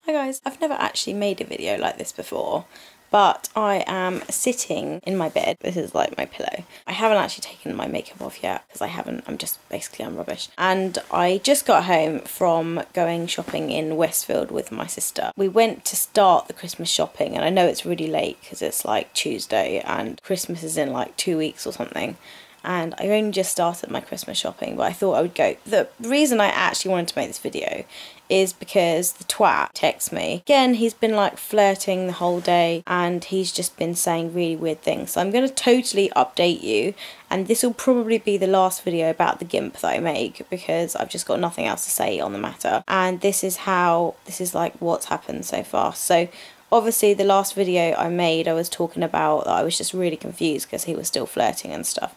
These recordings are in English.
Hi guys, I've never actually made a video like this before, but I am sitting in my bed. This is like my pillow. I haven't actually taken my makeup off yet because I'm rubbish. And I just got home from going shopping in Westfield with my sister. We went to start the Christmas shopping, and I know it's really late because it's like Tuesday and Christmas is in like 2 weeks or something. And I only just started my Christmas shopping, but I thought I would go. The reason I actually wanted to make this video is because the twat texts me. Again, he's been like flirting the whole day and he's just been saying really weird things. So I'm going to totally update you, and this will probably be the last video about the GIMP that I make because I've just got nothing else to say on the matter. And this is like what's happened so far. So obviously the last video I made, I was talking about that I was just really confused because he was still flirting and stuff.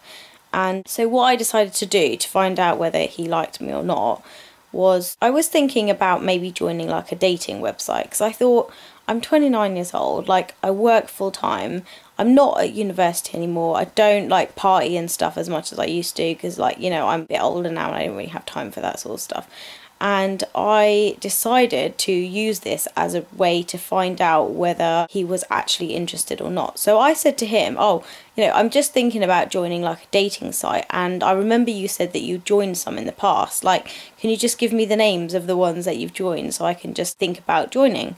And so what I decided to do to find out whether he liked me or not was I was thinking about maybe joining like a dating website, because I thought, I'm 29 years old, like I work full time, I'm not at university anymore, I don't like party and stuff as much as I used to because, like, you know, I'm a bit older now and I don't really have time for that sort of stuff. And I decided to use this as a way to find out whether he was actually interested or not. So I said to him, oh, you know, I'm just thinking about joining like a dating site, and I remember you said that you joined some in the past. Like, can you just give me the names of the ones that you've joined so I can just think about joining?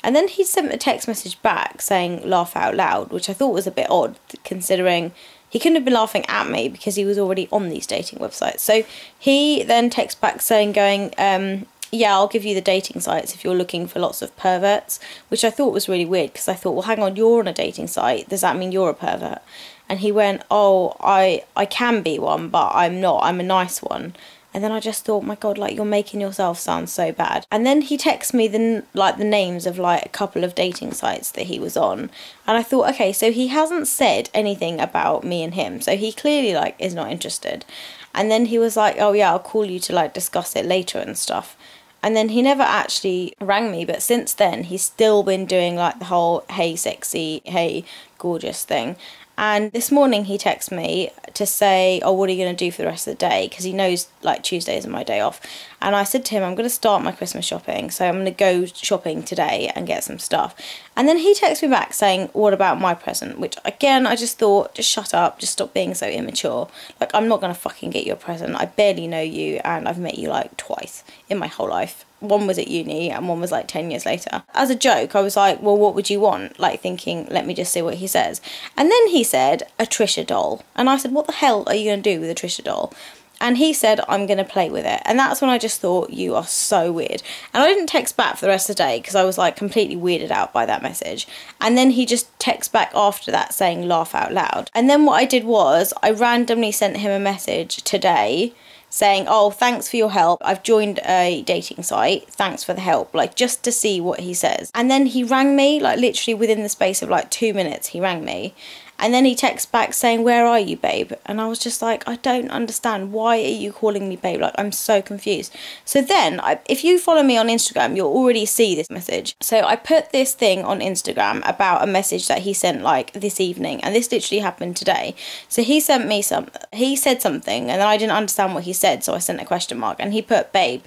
And then he sent a text message back saying laugh out loud, which I thought was a bit odd considering he couldn't have been laughing at me because he was already on these dating websites. So he then texts back saying, yeah, I'll give you the dating sites if you're looking for lots of perverts, which I thought was really weird because I thought, well, hang on, you're on a dating site. Does that mean you're a pervert? And he went, oh, I can be one, but I'm not. I'm a nice one. And then I just thought, my God, like, you're making yourself sound so bad. And then he texts me the names of like a couple of dating sites that he was on. And I thought, okay, so he hasn't said anything about me and him. So he clearly like is not interested. And then he was like, oh yeah, I'll call you to like discuss it later and stuff. And then he never actually rang me. But since then, he's still been doing like the whole, hey, sexy, hey, gorgeous thing. And this morning he texted me to say, oh, what are you going to do for the rest of the day? Because he knows like Tuesdays are my day off. And I said to him, I'm going to start my Christmas shopping. So I'm going to go shopping today and get some stuff. And then he texted me back saying, what about my present? Which again, I just thought, just shut up. Just stop being so immature. Like, I'm not going to fucking get you a present. I barely know you and I've met you like twice in my whole life. One was at uni and one was like 10 years later. As a joke, I was like, well, what would you want? Like thinking, let me just see what he says. And then he said, a Trisha doll. And I said, what the hell are you going to do with a Trisha doll? And he said, I'm going to play with it. And that's when I just thought, you are so weird. And I didn't text back for the rest of the day because I was like completely weirded out by that message. And then he just texted back after that saying laugh out loud. And then what I did was I randomly sent him a message today saying, oh, thanks for your help. I've joined a dating site. Thanks for the help. Like, just to see what he says. And then he rang me, like literally within the space of like 2 minutes, he rang me. And then he texts back saying, where are you, babe? And I was just like, I don't understand. Why are you calling me babe? Like, I'm so confused. So then, if you follow me on Instagram, you'll already see this message. So I put this thing on Instagram about a message that he sent like this evening. And this literally happened today. So he sent me he said something and then I didn't understand what he said. So I sent a question mark and he put babe.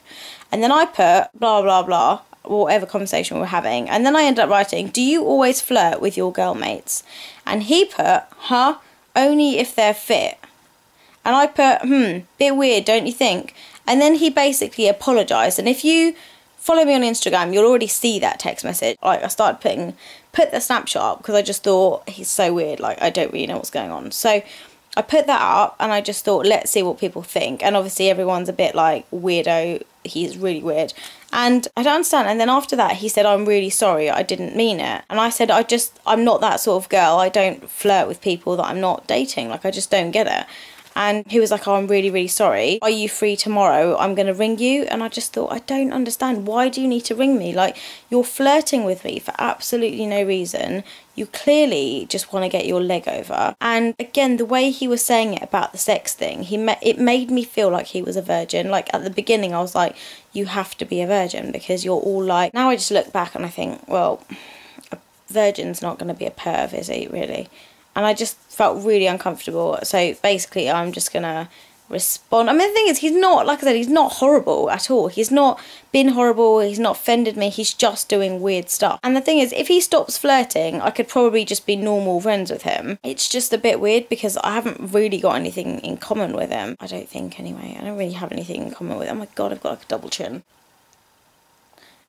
And then I put blah, blah, blah, whatever conversation we were having. And then I ended up writing, do you always flirt with your girl mates? And he put, huh, only if they're fit. And I put, bit weird, don't you think? And then he basically apologised. And if you follow me on Instagram, you'll already see that text message. Like, I started put the snapshot up because I just thought, he's so weird, like, I don't really know what's going on. So I put that up and I just thought, let's see what people think. And obviously everyone's a bit like, weirdo, he's really weird. And I don't understand. And then after that, he said, I'm really sorry, I didn't mean it. And I said, I'm not that sort of girl. I don't flirt with people that I'm not dating. Like, I just don't get it. And he was like, oh, I'm really, really sorry. Are you free tomorrow? I'm going to ring you. And I just thought, I don't understand. Why do you need to ring me? Like, you're flirting with me for absolutely no reason. You clearly just want to get your leg over. And again, the way he was saying it about the sex thing, it made me feel like he was a virgin. Like, at the beginning, I was like, you have to be a virgin because you're all like... Now I just look back and I think, well, a virgin's not going to be a perv, is he, really? And I just felt really uncomfortable. So basically, I'm just going to respond. I mean, the thing is, he's not, like I said, he's not horrible at all. He's not been horrible, he's not offended me, he's just doing weird stuff. And the thing is, if he stops flirting, I could probably just be normal friends with him. It's just a bit weird because I haven't really got anything in common with him. I don't think, anyway. I don't really have anything in common with him. Oh my god, I've got like a double chin.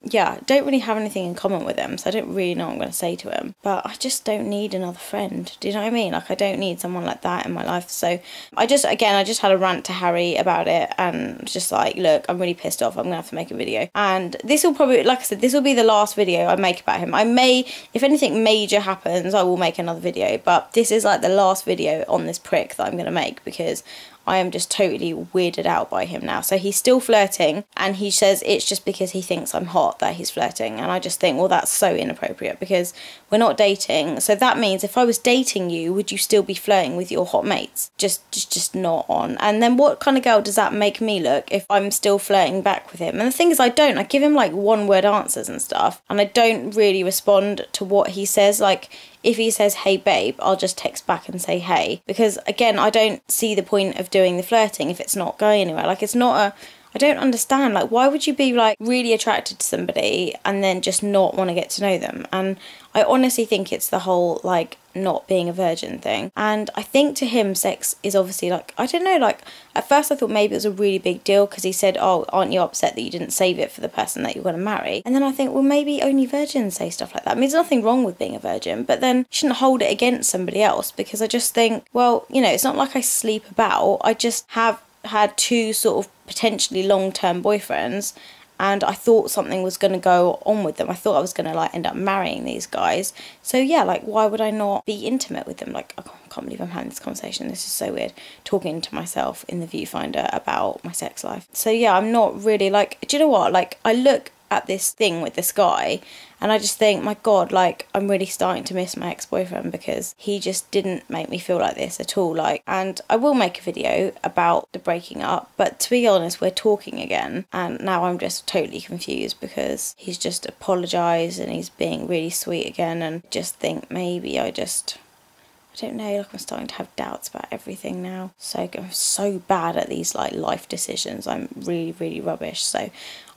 Yeah, don't really have anything in common with him, so I don't really know what I'm going to say to him. But I just don't need another friend. Do you know what I mean? Like, I don't need someone like that in my life. So I just had a rant to Harry about it, and just like, look, I'm really pissed off. I'm going to have to make a video. And this will probably, like I said, this will be the last video I make about him. I may, if anything major happens, I will make another video. But this is like the last video on this prick that I'm going to make, because I am just totally weirded out by him now. So he's still flirting, and he says it's just because he thinks I'm hot that he's flirting. And I just think, well, that's so inappropriate, because we're not dating. So that means if I was dating you, would you still be flirting with your hot mates? Just not on. And then what kind of girl does that make me look if I'm still flirting back with him? And the thing is, I don't. I give him like one-word answers and stuff, and I don't really respond to what he says. Like, if he says, hey babe, I'll just text back and say hey. Because again, I don't see the point of doing the flirting if it's not going anywhere. Like, it's not a, I don't understand. Like, why would you be like really attracted to somebody and then just not want to get to know them? And I honestly think it's the whole like not being a virgin thing. And I think to him, sex is obviously like, I don't know, like at first I thought maybe it was a really big deal because he said, oh, aren't you upset that you didn't save it for the person that you're going to marry? And then I think, well, maybe only virgins say stuff like that. I mean, there's nothing wrong with being a virgin, but then you shouldn't hold it against somebody else, because I just think, well, you know, it's not like I sleep about. I just have had two sort of potentially long-term boyfriends, and I thought something was going to go on with them. I thought I was going to like end up marrying these guys. So yeah, like, why would I not be intimate with them? Like, I can't believe I'm having this conversation. This is so weird, talking to myself in the viewfinder about my sex life. So yeah, I'm not really like, do you know what? Like, I look at this thing with this guy and I just think, my god, like, I'm really starting to miss my ex-boyfriend, because he just didn't make me feel like this at all. Like, and I will make a video about the breaking up, but to be honest, we're talking again, and now I'm just totally confused because he's just apologised and he's being really sweet again, and just think maybe I don't know, like, I'm starting to have doubts about everything now. So I'm so bad at these like life decisions. I'm really, really rubbish. So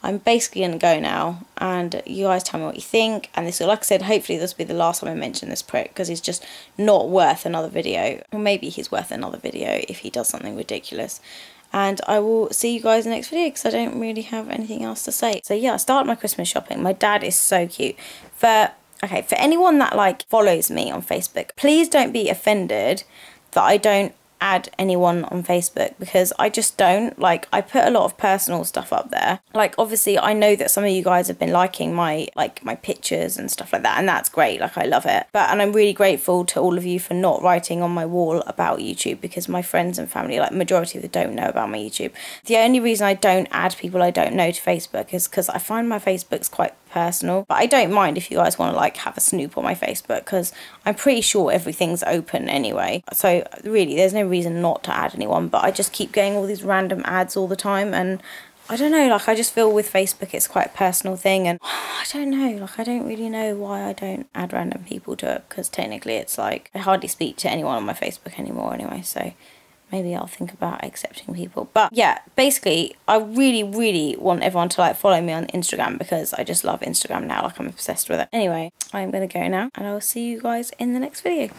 I'm basically going to go now, and you guys tell me what you think. And this will, like I said, hopefully this will be the last time I mention this prick, because he's just not worth another video. Or maybe he's worth another video if he does something ridiculous. And I will see you guys in the next video, because I don't really have anything else to say. So yeah, I started my Christmas shopping. My dad is so cute. Okay, for anyone that like follows me on Facebook, please don't be offended that I don't add anyone on Facebook, because I just don't. Like, I put a lot of personal stuff up there. Like, obviously I know that some of you guys have been liking my pictures and stuff like that, and that's great. Like, I love it. And I'm really grateful to all of you for not writing on my wall about YouTube, because my friends and family, like majority of them, don't know about my YouTube. The only reason I don't add people I don't know to Facebook is because I find my Facebook's quite personal. But I don't mind if you guys want to like have a snoop on my Facebook, because I'm pretty sure everything's open anyway. So really, there's no reason not to add anyone, but I just keep getting all these random ads all the time, and I don't know, like, I just feel with Facebook it's quite a personal thing, and I don't know, like, I don't really know why I don't add random people to it, because technically it's like I hardly speak to anyone on my Facebook anymore anyway, so maybe I'll think about accepting people. But yeah, basically I really, really want everyone to like follow me on Instagram, because I just love Instagram now. Like, I'm obsessed with it. Anyway, I'm gonna go now, and I will see you guys in the next video.